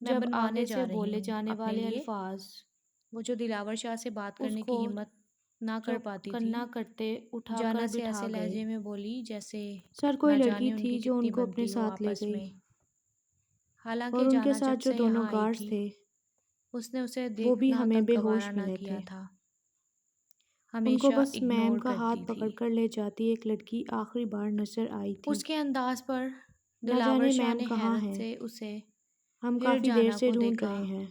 میں جب بنوانے آگے سے جا رہی بولے ہوں جانے اپنے والے لیے، الفاظ وہ جو دلاور شاہ سے بات اس کرنے کو کی ہمت نہ کر چپ پاتی تھی، کرنا کرتے اٹھا کر جانا سے بٹھا ایسے گئے۔ لہجے میں بولی جیسے سر کوئی نہ لڑکی جانے ان تھی کی جو ان کتنی کو اپنے بنتی ہو ساتھ لے آپس گئی، میں۔ اور حالانکہ ان کے جانا ساتھ جب جو سے دونوں یہاں آئی گارڈز تھی، تھے اس نے اسے وہ بھی دیکھنا ہمیں تک بے ہوش گوارا نہ ملے کیا تھے۔ تھا، ان کو ہمیشہ بس میم اگنور کا ہاتھ کرتی پکڑ تھی۔ کر لے جاتی ایک لڑکی آخری بار نظر آئی تھی۔ اس کے انداز پر نہ دلاور جانے شاہ میم نے کہاں حیرت ہیں، سے اسے ہم پھر کافی دیر جانا سے کو ڈھونڈ دیکھا، رہے ہیں۔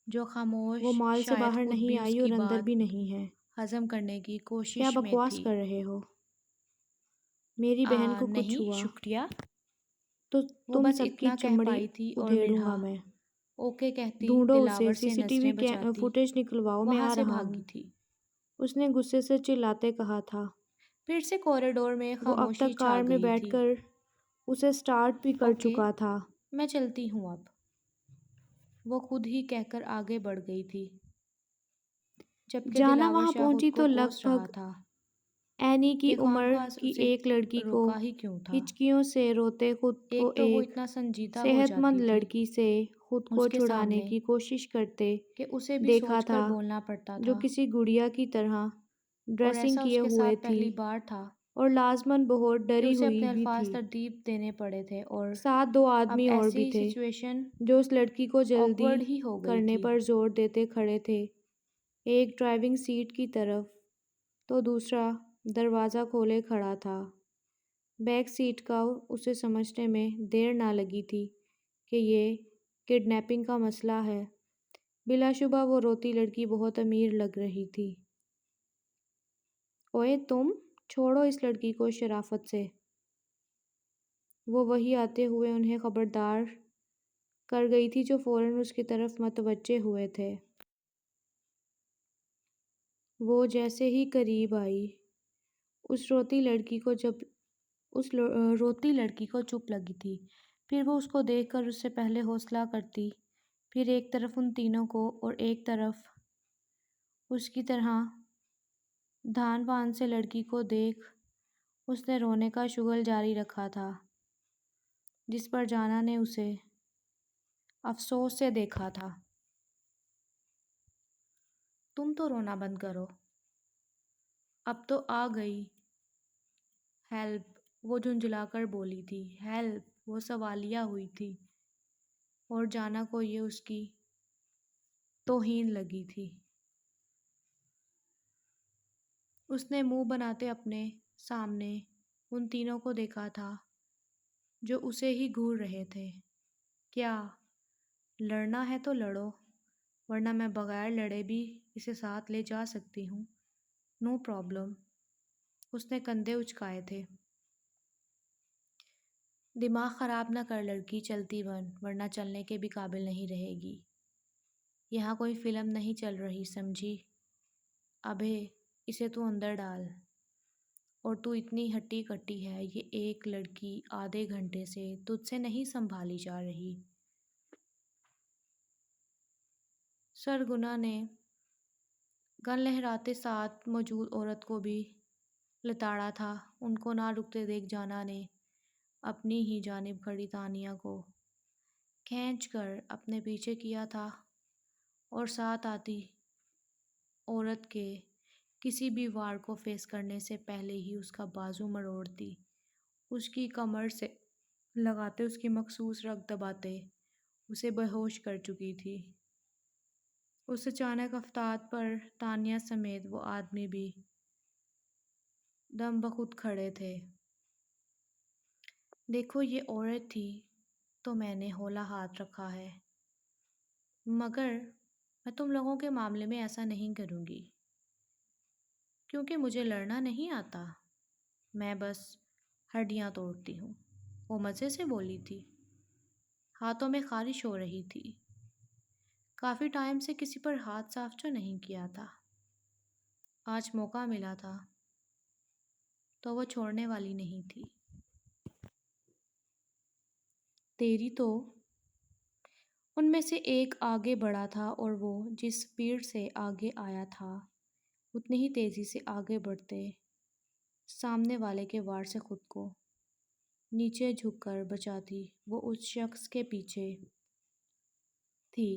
جو وہ خاموش مال سے شاید باہر خود بھی نہیں اس آئی کی اور اندر بھی بات نہیں ہے۔ ہضم کرنے کی کیا کوشش میں بکواس تھی۔ کر رہے ہو؟ میری بہن کو کچھ نہیں ہوا شکریہ، تو وہ تم بس سب کی اتنا کہہ چمڑی پائی تھی اور ادھیڑوں مرہا گا میں۔ اوکے کہتی ڈھونڈو اسے، دلاور سی سے سی ٹی وی نظریں بچاتی فوٹیج نکلواؤ، میں وہاں آ سے رہا ہوں، بھاگی تھی۔ اس نے غصے سے چلاتے کہا تھا۔ پھر سے کوریڈور میں وہ اب خاموشی تک چھا کار میں گئی بیٹھ تھی۔ کر اسے سٹارٹ بھی کر اوکے، چکا تھا۔ میں چلتی ہوں اب، وہ خود ہی کہہ کر آگے بڑھ گئی تھی، جبکہ جانا دلاور وہاں شاہ خود پہنچی کو تو لگ کوس رہا بھگ تھا اینی کی کہ عمر خواہ کی اسے ایک لڑکی کو روکا ہی کیوں تھا۔ ہچکیوں سے روتے خود کو ایک تو وہ ایک اتنا سنجیدہ ہو صحت مند جاتی تھی لڑکی سے خود اس کو کے چھڑانے سامنے کی کوشش کرتے کہ اسے بھی دیکھا سوچ کر تھا، بولنا پڑتا جو تھا، کسی گڑیا کی طرح اور ڈریسنگ ایسا اس کیے کے ہوئے ساتھ تھی پہلی بار تھا اور لازماً بہت کہ ڈری اسے ہوئی اپنے بھی الفاظ تھی۔ ترتیب دینے پڑے تھے، اور ساتھ دو اب آدمی اور بھی ایسی تھے سچویشن جو اس لڑکی کو جلدی آکورڈ ہی ہو گئی کرنے تھی۔ پر زور دیتے کھڑے تھے، ایک ڈرائیونگ سیٹ کی طرف تو دوسرا دروازہ کھولے کھڑا تھا۔ بیک سیٹ کا اسے سمجھنے میں دیر نہ لگی تھی کہ یہ کڈنیپنگ کا مسئلہ ہے۔ بلا شبہ وہ روتی لڑکی بہت امیر لگ رہی تھی۔ اوئے تم، چھوڑو اس لڑکی کو شرافت سے، وہ وہی آتے ہوئے انہیں خبردار کر گئی تھی جو فوراً اس کی طرف متوجہ ہوئے تھے۔ وہ جیسے ہی قریب آئی، اس روتی لڑکی کو چپ لگی تھی، پھر وہ اس کو دیکھ کر اس سے پہلے حوصلہ کرتی، پھر ایک طرف ان تینوں کو اور ایک طرف اس کی طرح دھان بان سے لڑکی کو دیکھ اس نے رونے کا شغل جاری رکھا تھا، جس پر جانا نے اسے افسوس سے دیکھا تھا۔ تم تو رونا بند کرو، اب تو آ گئی۔ ہیلپ، وہ جھنجھلا کر بولی تھی۔ ہیلپ، وہ سوالیہ ہوئی تھی، اور جانا کو یہ اس کی توہین لگی تھی۔ اس نے منہ بناتے اپنے سامنے ان تینوں کو دیکھا تھا جو اسے ہی گھور رہے تھے۔ کیا لڑنا ہے تو لڑو، ورنہ میں بغیر لڑے بھی اسے ساتھ لے جا سکتی ہوں، نو پرابلم۔ اس نے کندھے اچکائے تھے۔ دماغ خراب نہ کر لڑکی، چلتی بن، ورنہ چلنے کے بھی قابل نہیں رہے گی۔ یہاں کوئی فلم نہیں چل رہی، سمجھی؟ ابے اسے تو اندر ڈال، اور تو اتنی ہٹی کٹی ہے، یہ ایک لڑکی آدھے گھنٹے سے تجھ سے نہیں سنبھالی جا رہی۔ سرگنا نے گن لہراتے ساتھ موجود عورت کو بھی لتاڑا تھا۔ ان کو نہ رکتے دیکھ جانا نے اپنی ہی جانب کھڑی تانیہ کو کھینچ کر اپنے پیچھے کیا تھا، اور ساتھ آتی عورت کے کسی بھی وار کو فیس کرنے سے پہلے ہی اس کا بازو مروڑتی، اس کی کمر سے لگاتے، اس کی مخصوص رگ دباتے اسے بے ہوش کر چکی تھی۔ اس اچانک افتاد پر تانیہ سمیت وہ آدمی بھی دم بخود کھڑے تھے۔ دیکھو یہ عورت تھی تو میں نے ہولا ہاتھ رکھا ہے، مگر میں تم لوگوں کے معاملے میں ایسا نہیں کروں گی، کیونکہ مجھے لڑنا نہیں آتا، میں بس ہڈیاں توڑتی ہوں۔ وہ مزے سے بولی تھی، ہاتھوں میں خارش ہو رہی تھی۔ کافی ٹائم سے کسی پر ہاتھ صاف جو نہیں کیا تھا، آج موقع ملا تھا تو وہ چھوڑنے والی نہیں تھی۔ تیری تو ان میں سے ایک آگے بڑھا تھا، اور وہ جس سپیڈ سے آگے آیا تھا اتنی ہی تیزی سے آگے بڑھتے سامنے والے کے وار سے خود کو نیچے جھک کر بچاتی وہ اس شخص کے پیچھے تھی،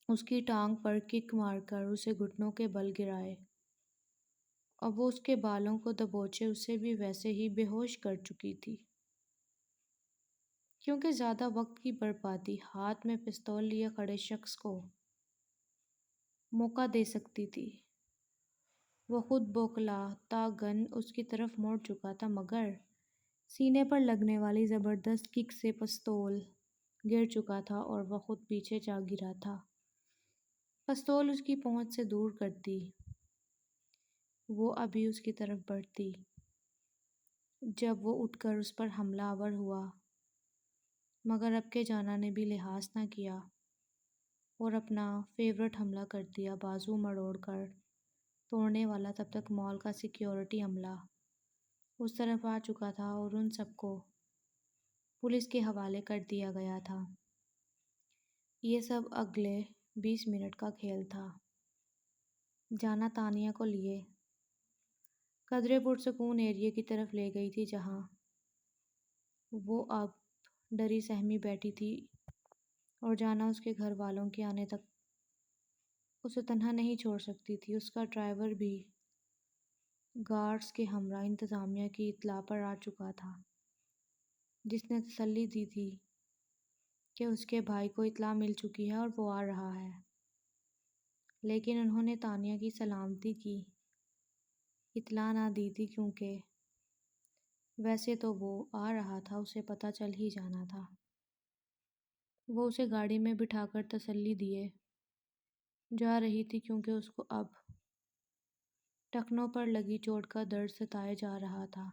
اس کی ٹانگ پر کک مار کر اسے گھٹنوں کے بل گرائے۔ اب وہ اس کے بالوں کو دبوچے اسے بھی ویسے ہی بے ہوش کر چکی تھی، کیونکہ زیادہ وقت کی بربادی ہاتھ میں پستول لیے کھڑے شخص کو موقع دے سکتی تھی۔ وہ خود بوکھلا تا گن اس کی طرف موڑ چکا تھا، مگر سینے پر لگنے والی زبردست کک سے پستول گر چکا تھا اور وہ خود پیچھے جا گرا تھا۔ پستول اس کی پہنچ سے دور کرتی، وہ ابھی اس کی طرف بڑھتی جب وہ اٹھ کر اس پر حملہ آور ہوا، مگر اب کے جانا نے بھی لحاظ نہ کیا اور اپنا فیورٹ حملہ کر دیا، بازو مڑوڑ کر توڑنے والا۔ تب تک مال کا سیکیورٹی عملہ اس طرف آ چکا تھا اور ان سب کو پولیس کے حوالے کر دیا گیا تھا۔ یہ سب اگلے 20 منٹ کا کھیل تھا۔ جانا تانیہ کو لیے قدرے پرسکون ایریے کی طرف لے گئی تھی، جہاں وہ اب ڈری سہمی بیٹھی تھی، اور جانا اس کے گھر والوں کے آنے تک اسے تنہا نہیں چھوڑ سکتی تھی۔ اس کا ڈرائیور بھی گارڈز کے ہمراہ انتظامیہ کی اطلاع پر آ چکا تھا، جس نے تسلی دی تھی کہ اس کے بھائی کو اطلاع مل چکی ہے اور وہ آ رہا ہے، لیکن انہوں نے تانیہ کی سلامتی کی اطلاع نہ دی تھی، کیونکہ ویسے تو وہ آ رہا تھا، اسے پتہ چل ہی جانا تھا۔ وہ اسے گاڑی میں بٹھا کر تسلی دیے جا رہی تھی، کیونکہ اس کو اب ٹخنوں پر لگی چوٹ کا درد ستائے جا رہا تھا،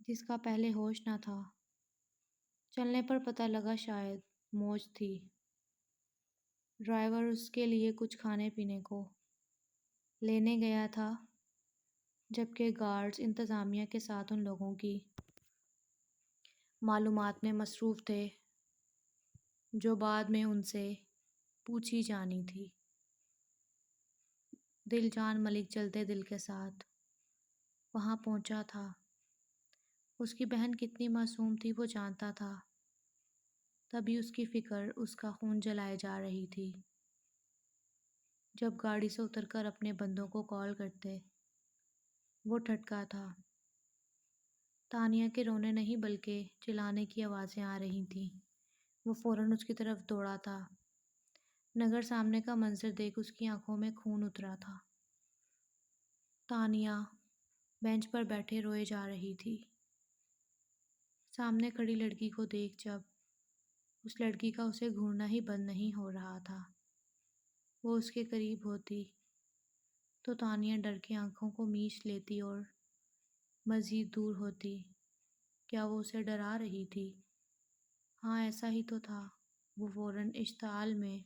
جس کا پہلے ہوش نہ تھا۔ چلنے پر پتہ لگا شاید موچ تھی۔ ڈرائیور اس کے لیے کچھ کھانے پینے کو لینے گیا تھا، جبکہ گارڈز انتظامیہ کے ساتھ ان لوگوں کی معلومات میں مصروف تھے جو بعد میں ان سے پوچھی جانی تھی۔ دل جان ملک جلدے دل کے ساتھ وہاں پہنچا تھا۔ اس کی بہن کتنی معصوم تھی وہ جانتا تھا، تبھی اس کی فکر اس کا خون جلائے جا رہی تھی۔ جب گاڑی سے اتر کر اپنے بندوں کو کال کرتے، وہ ٹھٹکا تھا۔ تانیہ کے رونے نہیں بلکہ چلانے کی آوازیں آ رہی تھیں۔ وہ فوراً اس کی طرف دوڑا تھا، مگر سامنے کا منظر دیکھ اس کی آنکھوں میں خون اترا تھا۔ تانیہ بینچ پر بیٹھے روئے جا رہی تھی، سامنے کھڑی لڑکی کو دیکھ۔ جب اس لڑکی کا اسے گھورنا ہی بند نہیں ہو رہا تھا، وہ اس کے قریب ہوتی تو تانیہ ڈر کے آنکھوں کو میچ لیتی اور مزید دور ہوتی۔ کیا وہ اسے ڈرا رہی تھی؟ ہاں، ایسا ہی تو تھا۔ وہ فوراً اشتعال میں